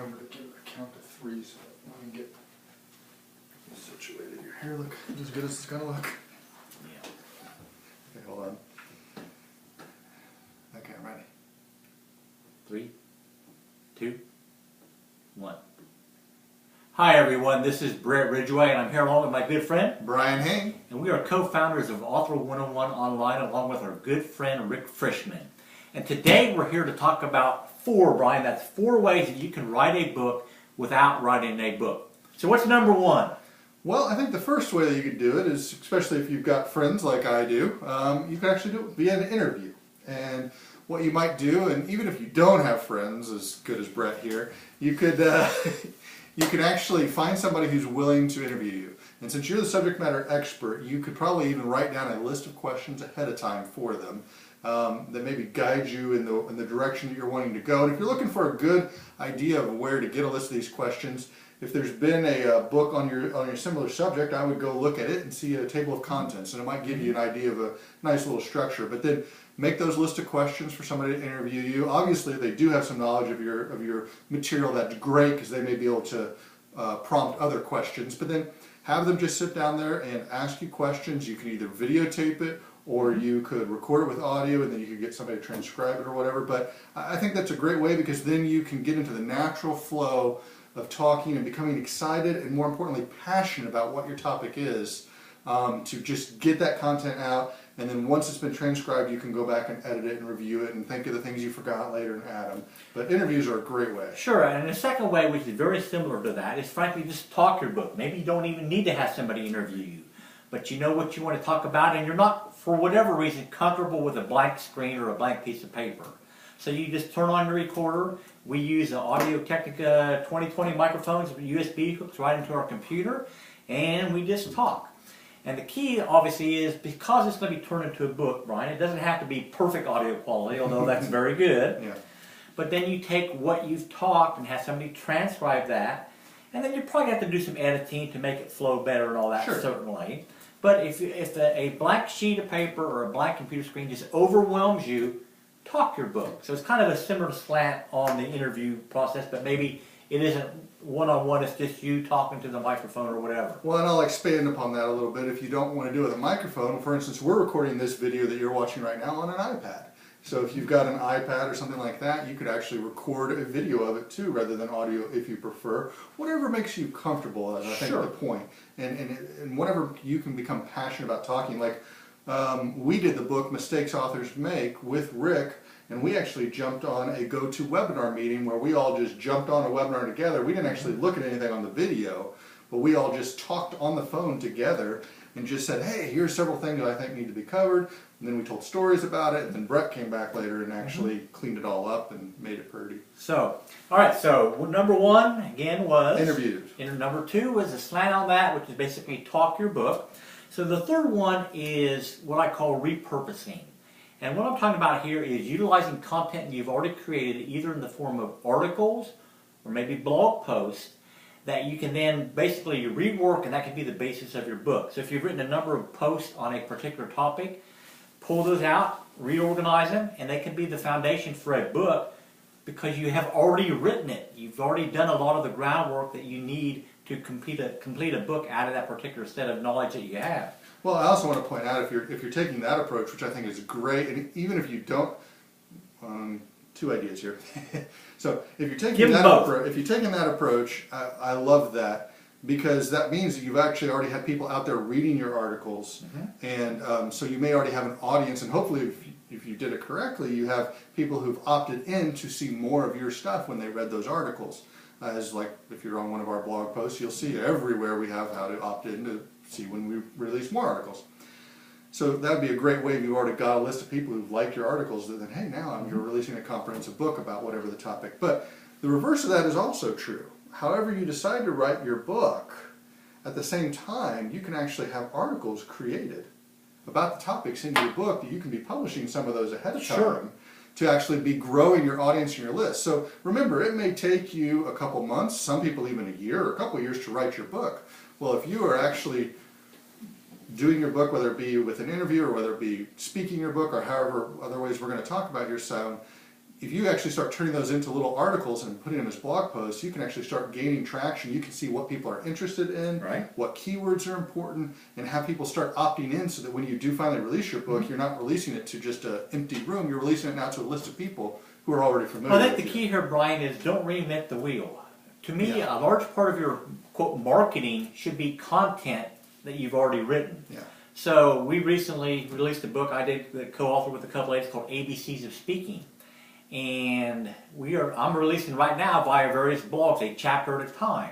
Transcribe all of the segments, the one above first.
remember to give it a count of 3 so that we can get situated. Your hair look as good as it's gonna look. Yeah. Okay, hold on. Okay, I'm ready. 3, 2, 1. Hi everyone, this is Brett Ridgway and I'm here along with my good friend Brian Hain. And we are co-founders of Author 101 Online along with our good friend Rick Frischman. And today we're here to talk about Brian, that's 4 ways that you can write a book without writing a book. So what's number 1? Well, I think the first way that you could do it is, especially if you've got friends like I do, you can actually do it via an interview. And what you might do, and even if you don't have friends as good as Brett here, you could you can actually find somebody who's willing to interview you. And since you're the subject matter expert, you could probably even write down a list of questions ahead of time for them that maybe guide you in the direction that you're wanting to go. And if you're looking for a good idea of where to get a list of these questions, if there's been a book on your similar subject, I would go look at it and see a table of contents, and it might give you an idea of a nice little structure. But then make those list of questions for somebody to interview you. Obviously, if they do have some knowledge of your material, that's great because they may be able to prompt other questions. But then have them just sit down there and ask you questions. You can either videotape it or you could record it with audio and then you could get somebody to transcribe it or whatever. But I think that's a great way because then you can get into the natural flow of talking and becoming excited and, more importantly, passionate about what your topic is, to just get that content out, and then once it's been transcribed you can go back and edit it and review it and think of the things you forgot later and add them. But interviews are a great way. Sure, and the second way, which is very similar to that, is frankly just talk your book. Maybe you don't even need to have somebody interview you, but you know what you want to talk about and you're not, for whatever reason, comfortable with a blank screen or a blank piece of paper. So you just turn on your recorder. We use the Audio-Technica 2020 microphones with USB hooks right into our computer, and we just talk. And the key, obviously, is because it's going to be turned into a book, Brian, it doesn't have to be perfect audio quality, although that's very good. Yeah. But then you take what you've talked and have somebody transcribe that, and then you probably have to do some editing to make it flow better and all that, sure, certainly. But if a blank sheet of paper or a blank computer screen just overwhelms you, talk your book. So it's kind of a similar slant on the interview process, but maybe it isn't one-on-one, it's just you talking to the microphone or whatever. Well, and I'll expand upon that a little bit. If you don't want to do it with a microphone, for instance, we're recording this video that you're watching right now on an iPad. So if you've got an iPad or something like that, you could actually record a video of it too, rather than audio if you prefer. Whatever makes you comfortable, I think, sure, is the point. And whenever you can become passionate about talking, like we did the book Mistakes Authors Make with Rick, and we actually jumped on a GoToWebinar meeting where we all just jumped on a webinar together. We didn't actually look at anything on the video, but we all just talked on the phone together and just said, hey, here's several things that I think need to be covered. And then we told stories about it, and then Brett came back later and actually cleaned it all up and made it pretty. So, all right, so number 1, again, was interviews. Number 2 was a slant on that, which is basically talk your book. So the third one is what I call repurposing. And what I'm talking about here is utilizing content you've already created, either in the form of articles or maybe blog posts, that you can then basically rework, and that can be the basis of your book. So if you've written a number of posts on a particular topic, pull those out, reorganize them, and they can be the foundation for a book because you have already written it. You've already done a lot of the groundwork that you need to complete a book out of that particular set of knowledge that you have. Well, I also want to point out, if you're taking that approach, which I think is great, and even if you don't, 2 ideas here. So if you're taking that approach, I love that, because that means that you've actually already had people out there reading your articles, and so you may already have an audience, and hopefully if you did it correctly, you have people who've opted in to see more of your stuff when they read those articles. As like if you're on one of our blog posts, you'll see everywhere we have how to opt in to see when we release more articles. So that would be a great way if you've already got a list of people who've liked your articles, that then, hey, now you're releasing a comprehensive book about whatever the topic. But the reverse of that is also true. However you decide to write your book, at the same time, you can actually have articles created about the topics in your book that you can be publishing some of those ahead of time. Sure. To actually be growing your audience and your list. So remember, it may take you a couple months, some people even a year or a couple years to write your book. Well, if you are actually doing your book, whether it be with an interview or whether it be speaking your book or however other ways we're going to talk about your sound, if you actually start turning those into little articles and putting them as blog posts, you can actually start gaining traction. You can see what people are interested in, Right. what keywords are important, and have people start opting in so that when you do finally release your book, you're not releasing it to just an empty room, you're releasing it now to a list of people who are already familiar Well, I think with the you. key here, Brian, is don't reinvent the wheel. To me, Yeah. a large part of your, quote, marketing should be content that you've already written. Yeah. So we recently released a book I did co-author with a couple ladies called ABCs of Speaking. And I'm releasing right now via various blogs a chapter at a time.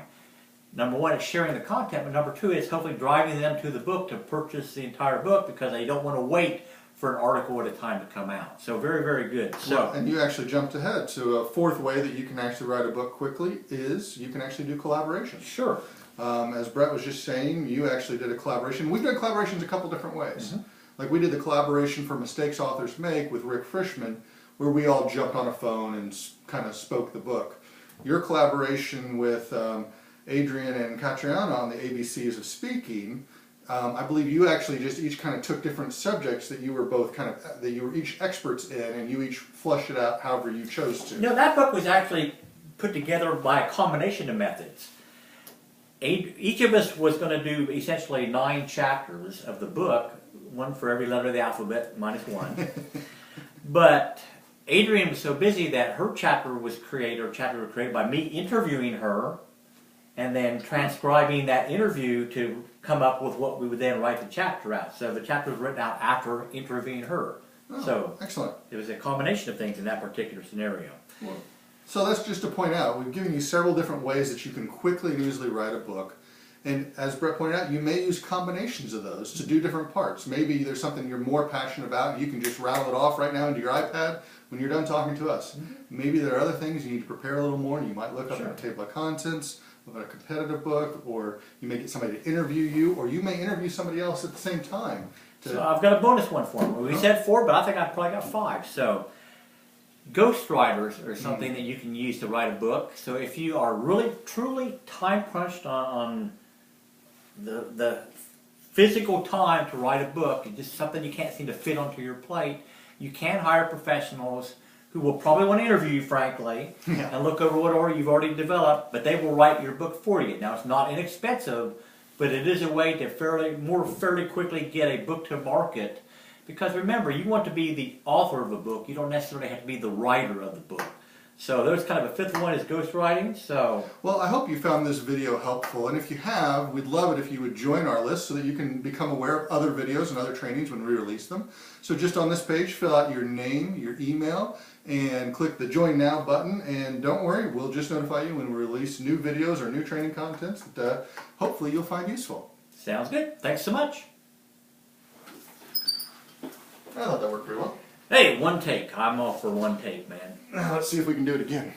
Number one, it's sharing the content, but number two, it's hopefully driving them to the book to purchase the entire book because they don't want to wait for an article at a time to come out. So very, very good. So, And you actually jumped ahead to a fourth way that you can actually write a book quickly is you can actually do collaboration. sure. As Brett was just saying, you actually did a collaboration. We've done collaborations a couple different ways. Mm-hmm. Like we did the collaboration for Mistakes Authors Make with Rick Frischman, where we all jumped on a phone and kind of spoke the book. Your collaboration with Adrian and Catriona on the ABCs of Speaking, I believe you actually just each kind of took different subjects that you were both that you were each experts in, and you each flushed it out however you chose to. No, that book was actually put together by a combination of methods. Each of us was going to do essentially 9 chapters of the book, one for every letter of the alphabet, minus one. But Adrienne was so busy that her chapter was created by me interviewing her and then transcribing that interview to come up with what we would then write the chapter out. So the chapter was written out after interviewing her. Oh, so excellent. it was a combination of things in that particular scenario. Well, so that's just to point out, we've given you several different ways that you can quickly and easily write a book. And as Brett pointed out, you may use combinations of those to do different parts. Maybe there's something you're more passionate about and you can just rattle it off right now into your iPad when you're done talking to us. Maybe there are other things you need to prepare a little more and you might look up in a table of contents, look at a competitive book, or you may get somebody to interview you, or you may interview somebody else at the same time. So I've got a bonus one for them. We said 4, but I think I've probably got 5. So ghostwriters are something that you can use to write a book. So if you are really, truly time crunched on the physical time to write a book, and just something you can't seem to fit onto your plate, you can hire professionals who will probably want to interview you, frankly, and look over what you've already developed, but they will write your book for you. Now, it's not inexpensive, but it is a way to fairly quickly get a book to market. Because remember, you want to be the author of a book. You don't necessarily have to be the writer of the book. So there's kind of a 5th one is ghostwriting. So, well, I hope you found this video helpful, and if you have, we'd love it if you would join our list so that you can become aware of other videos and other trainings when we release them. So just on this page, fill out your name, your email, and click the Join Now button, and don't worry, we'll just notify you when we release new videos or new training contents that hopefully you'll find useful. sounds good. Thanks so much. I thought that worked pretty well. Hey, one take. I'm all for one take, man. Now let's see if we can do it again.